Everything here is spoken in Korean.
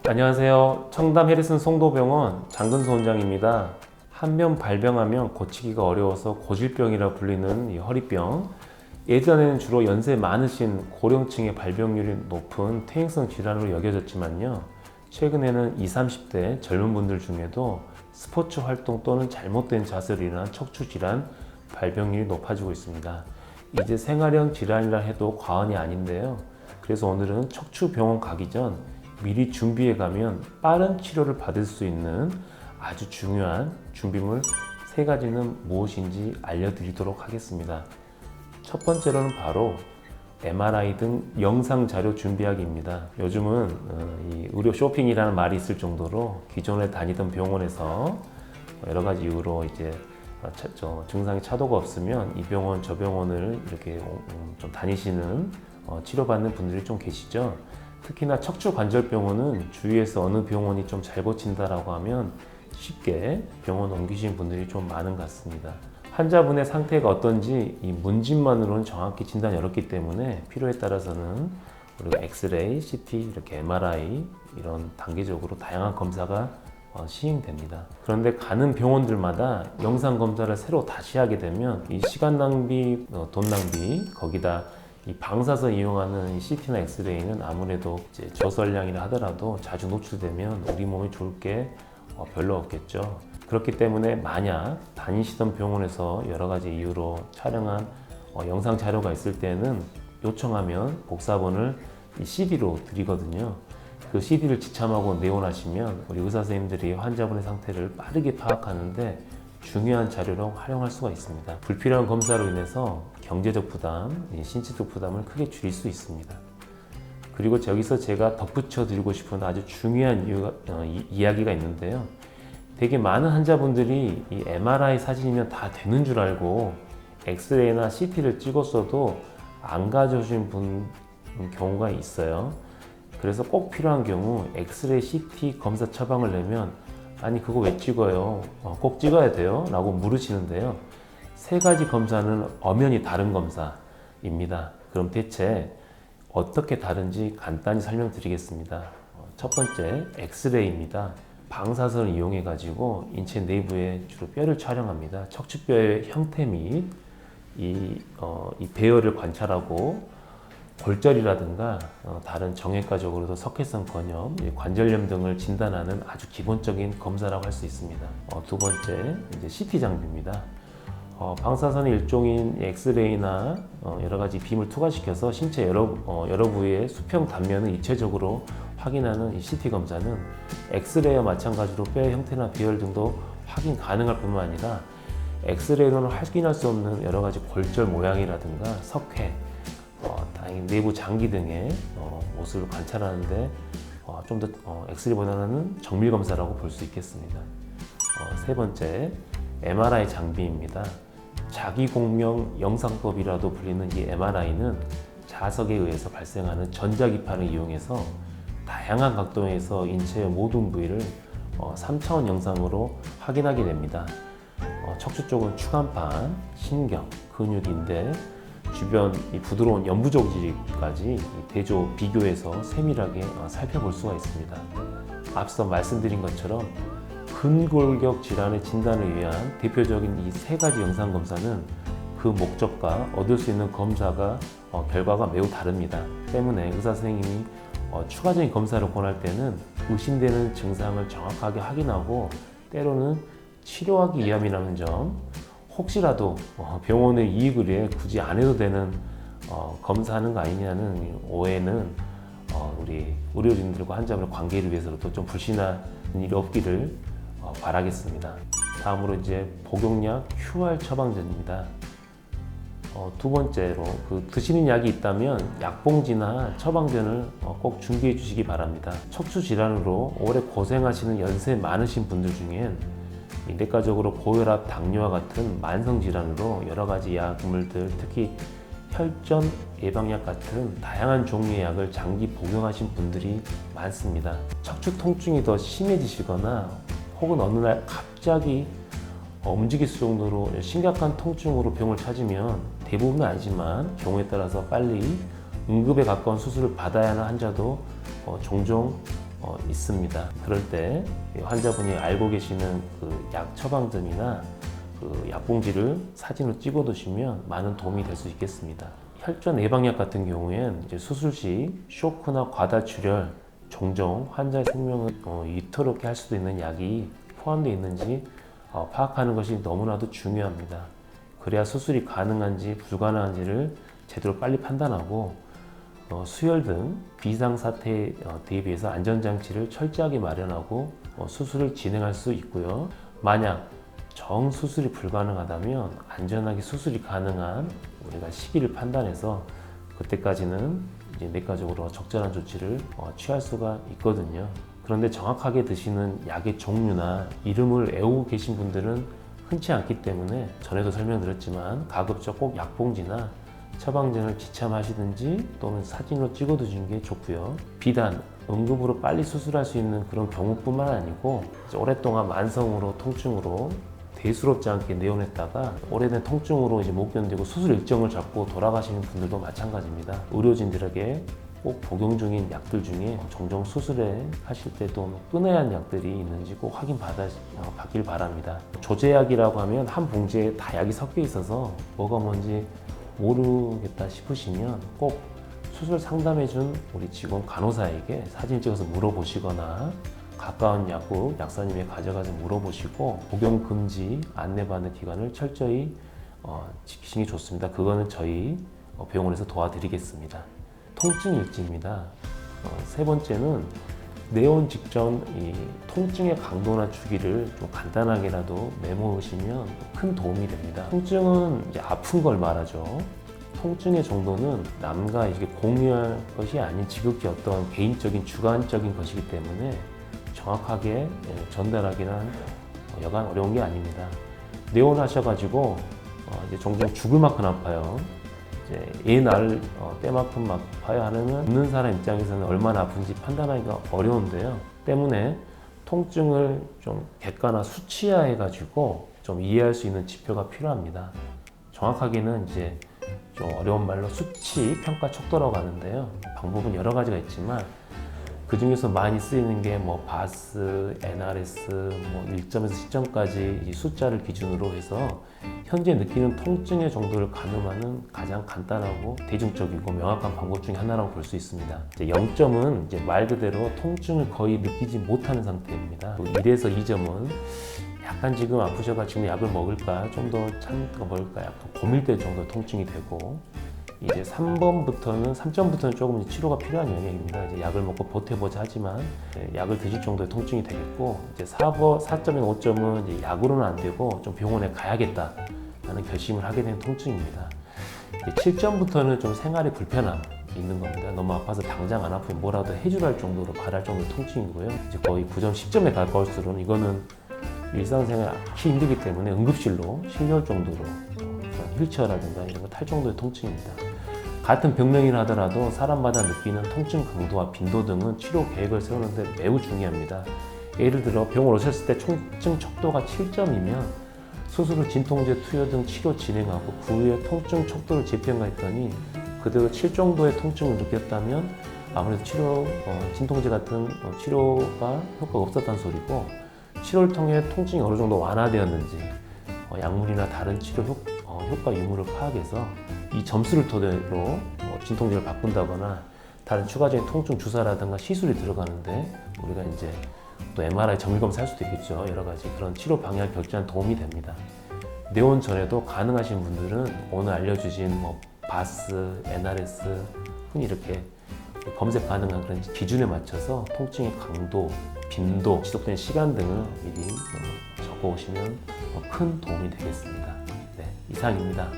안녕하세요. 청담 해리슨 송도병원 장근수 원장입니다. 한 번 발병하면 고치기가 어려워서 고질병이라 불리는 이 허리병. 예전에는 주로 연세 많으신 고령층의 발병률이 높은 퇴행성 질환으로 여겨졌지만요. 최근에는 20, 30대 젊은 분들 중에도 스포츠 활동 또는 잘못된 자세로 인한 척추 질환 발병률이 높아지고 있습니다. 이제 생활형 질환이라 해도 과언이 아닌데요. 그래서 오늘은 척추병원 가기 전 미리 준비해 가면 빠른 치료를 받을 수 있는 아주 중요한 준비물 3가지는 무엇인지 알려드리도록 하겠습니다. 첫 번째로는 바로 MRI 등 영상 자료 준비하기입니다. 요즘은 이 의료 쇼핑이라는 말이 있을 정도로 기존에 다니던 병원에서 여러 가지 이유로 이제 증상이 차도가 없으면 이 병원 저 병원을 이렇게 좀 다니시는 치료받는 분들이 좀 계시죠. 특히나 척추관절병원은 주위에서 어느 병원이 좀 잘 고친다라고 하면 쉽게 병원 옮기시는 분들이 좀 많은 것 같습니다. 환자분의 상태가 어떤지 이 문진만으로는 정확히 진단이 어렵기 때문에 필요에 따라서는 우리가 엑스레이, CT, 이렇게 MRI 이런 단계적으로 다양한 검사가 시행됩니다. 그런데 가는 병원들마다 영상 검사를 새로 다시 하게 되면 이 시간 낭비, 돈 낭비, 거기다 이 방사선 이용하는 CT나 엑스레이는 아무래도 이제 저설량이라 하더라도 자주 노출되면 우리 몸에 좋을 게 별로 없겠죠. 그렇기 때문에 만약 다니시던 병원에서 여러 가지 이유로 촬영한 영상 자료가 있을 때는 요청하면 복사본을 이 CD로 드리거든요. 그 CD를 지참하고 내원하시면 우리 의사 선생님들이 환자분의 상태를 빠르게 파악하는데 중요한 자료로 활용할 수가 있습니다. 불필요한 검사로 인해서 경제적 부담, 신체적 부담을 크게 줄일 수 있습니다. 그리고 저기서 제가 덧붙여 드리고 싶은 아주 중요한 이야기가 있는데요. 되게 많은 환자분들이 이 MRI 사진이면 다 되는 줄 알고 엑스레이나 CT를 찍었어도 안 가져오신 경우가 있어요. 그래서 꼭 필요한 경우 엑스레이, CT 검사 처방을 내면 아니 그거 왜 찍어요? 꼭 찍어야 돼요? 라고 물으시는데요. 3가지 검사는 엄연히 다른 검사입니다. 그럼 대체 어떻게 다른지 간단히 설명드리겠습니다. 첫 번째, 엑스레이입니다. 방사선을 이용해 가지고 인체 내부에 주로 뼈를 촬영합니다. 척추뼈의 형태 및 이 배열을 관찰하고 골절이라든가 다른 정형외과적으로도 석회성 건염, 관절염 등을 진단하는 아주 기본적인 검사라고 할 수 있습니다. 두 번째, 이제 CT 장비입니다. 방사선의 일종인 엑스레이나 여러 가지 빔을 투과시켜서 신체 여러 부위의 수평 단면을 입체적으로 확인하는 이 CT 검사는 엑스레이와 마찬가지로 뼈의 형태나 비열 등도 확인 가능할 뿐만 아니라 엑스레이로는 확인할 수 없는 여러 가지 골절 모양이라든가 석회, 다행히 내부 장기 등의 모습을 관찰하는데 좀 더 엑스레이보다는 정밀 검사라고 볼 수 있겠습니다. 3번째, MRI 장비입니다. 자기공명 영상법이라도 불리는 이 MRI는 자석에 의해서 발생하는 전자기파를 이용해서 다양한 각도에서 인체의 모든 부위를 3차원 영상으로 확인하게 됩니다. 척추 쪽은 추간판, 신경, 근육인데 주변 이 부드러운 연부조직까지 대조 비교해서 세밀하게 살펴볼 수가 있습니다. 앞서 말씀드린 것처럼 근골격 질환의 진단을 위한 대표적인 이 3가지 영상 검사는 그 목적과 얻을 수 있는 결과가 매우 다릅니다. 때문에 의사 선생님이 추가적인 검사를 권할 때는 의심되는 증상을 정확하게 확인하고 때로는 치료하기 위함이라는 점, 혹시라도 병원의 이익을 위해 굳이 안 해도 되는 검사하는 거 아니냐는 오해는 우리 의료진들과 환자분의 관계를 위해서도 좀 불신한 일이 없기를 바라겠습니다. 다음으로 이제 복용약 QR 처방전입니다. 두 번째로 드시는 약이 있다면 약봉지나 처방전을 꼭 준비해 주시기 바랍니다. 척추 질환으로 오래 고생하시는 연세 많으신 분들 중엔 내과적으로 고혈압, 당뇨와 같은 만성 질환으로 여러 가지 약물들, 특히 혈전 예방약 같은 다양한 종류의 약을 장기 복용하신 분들이 많습니다. 척추 통증이 더 심해지시거나 혹은 어느 날 갑자기 움직일 수 정도로 심각한 통증으로 병을 찾으면 대부분은 아니지만 경우에 따라서 빨리 응급에 가까운 수술을 받아야 하는 환자도 종종 있습니다. 그럴 때 환자분이 알고 계시는 그 약 처방전이나 그 약봉지를 사진으로 찍어 두시면 많은 도움이 될 수 있겠습니다. 혈전 예방약 같은 경우엔 이제 수술 시 쇼크나 과다출혈, 종종 환자의 생명을 위태롭게 할 수도 있는 약이 포함되어 있는지 파악하는 것이 너무나도 중요합니다. 그래야 수술이 가능한지 불가능한지를 제대로 빨리 판단하고 수혈 등 비상사태에 대비해서 안전장치를 철저하게 마련하고 수술을 진행할 수 있고요. 만약 정수술이 불가능하다면 안전하게 수술이 가능한 우리가 시기를 판단해서 그때까지는 이제 내과적으로 적절한 조치를 취할 수가 있거든요. 그런데 정확하게 드시는 약의 종류나 이름을 외우고 계신 분들은 흔치 않기 때문에 전에도 설명드렸지만 가급적 꼭 약봉지나 처방전을 지참하시든지 또는 사진으로 찍어 두시는 게 좋고요. 비단 응급으로 빨리 수술할 수 있는 그런 경우뿐만 아니고 오랫동안 만성으로 통증으로 대수롭지 않게 내원했다가 오래된 통증으로 이제 못 견디고 수술 일정을 잡고 돌아가시는 분들도 마찬가지입니다. 의료진들에게 꼭 복용 중인 약들 중에 종종 수술에 하실 때도 끊어야 할 약들이 있는지 꼭 받길 바랍니다. 조제약이라고 하면 한 봉지에 다 약이 섞여 있어서 뭐가 뭔지 모르겠다 싶으시면 꼭 수술 상담해준 우리 직원 간호사에게 사진 찍어서 물어보시거나 가까운 약국 약사님에 가져가서 물어보시고 복용 금지 안내받는 기간을 철저히 지키시는 게 좋습니다. 그거는 저희 병원에서 도와드리겠습니다. 통증 일지입니다. 세 번째는 내원 직전 이 통증의 강도나 주기를 좀 간단하게라도 메모하시면 큰 도움이 됩니다. 통증은 이제 아픈 걸 말하죠. 통증의 정도는 남과 이게 공유할 것이 아닌 지극히 어떤 개인적인 주관적인 것이기 때문에 정확하게 전달하기는 여간 어려운 게 아닙니다. 내원하셔가지고 이제 종종 죽을 만큼 아파요. 날 때만큼 아파야 하면 듣는 사람 입장에서는 얼마나 아픈지 판단하기가 어려운데요. 때문에 통증을 좀 객관화 수치화해가지고 좀 이해할 수 있는 지표가 필요합니다. 정확하게는 이제 좀 어려운 말로 수치 평가 척도라고 하는데요. 방법은 여러 가지가 있지만 그 중에서 많이 쓰이는 게 뭐 바스, NRS, 뭐 1점에서 10점까지 이 숫자를 기준으로 해서 현재 느끼는 통증의 정도를 가늠하는 가장 간단하고 대중적이고 명확한 방법 중에 하나라고 볼 수 있습니다. 이제 0점은 이제 말 그대로 통증을 거의 느끼지 못하는 상태입니다. 1에서 2점은 약간 지금 아프셔가지고 약을 먹을까, 좀 더 참을까 먹을까 약간 고민될 정도 통증이 되고, 이제 3점부터는 조금 치료가 필요한 영역입니다. 이제 약을 먹고 버텨보자 하지만 약을 드실 정도의 통증이 되겠고, 이제 4점이나 5점은 이제 약으로는 안 되고 좀 병원에 가야겠다 하는 결심을 하게 된 통증입니다. 7점부터는 좀 생활에 불편함 있는 겁니다. 너무 아파서 당장 안 아프면 뭐라도 해주라 할 정도로 바랄 정도의 통증이고요. 이제 거의 9점, 10점에 가까울수록 이거는 일상생활 않기 힘들기 때문에 응급실로 실려올 정도로 휠체어라든가 이런 거 탈 정도의 통증입니다. 같은 병명이라 하더라도 사람마다 느끼는 통증 강도와 빈도 등은 치료 계획을 세우는데 매우 중요합니다. 예를 들어 병원 오셨을 때 통증 척도가 7점이면 수술 후 진통제 투여 등 치료 진행하고 그 후에 통증 척도를 재평가했더니 그대로 7 정도의 통증을 느꼈다면 아무래도 진통제 같은 치료가 효과가 없었다는 소리고, 치료를 통해 통증이 어느 정도 완화되었는지 약물이나 다른 치료 효과 유무를 파악해서 이 점수를 토대로 진통제를 바꾼다거나 다른 추가적인 통증 주사라든가 시술이 들어가는데 우리가 이제 또 MRI 정밀검사 할 수도 있겠죠. 여러 가지 그런 치료 방향을 결정하는 도움이 됩니다. 내원 전에도 가능하신 분들은 오늘 알려주신 바스, NRS 흔히 이렇게 검색 가능한 그런 기준에 맞춰서 통증의 강도, 빈도, 지속되는 시간 등을 미리 적어오시면 큰 도움이 되겠습니다. 네, 이상입니다.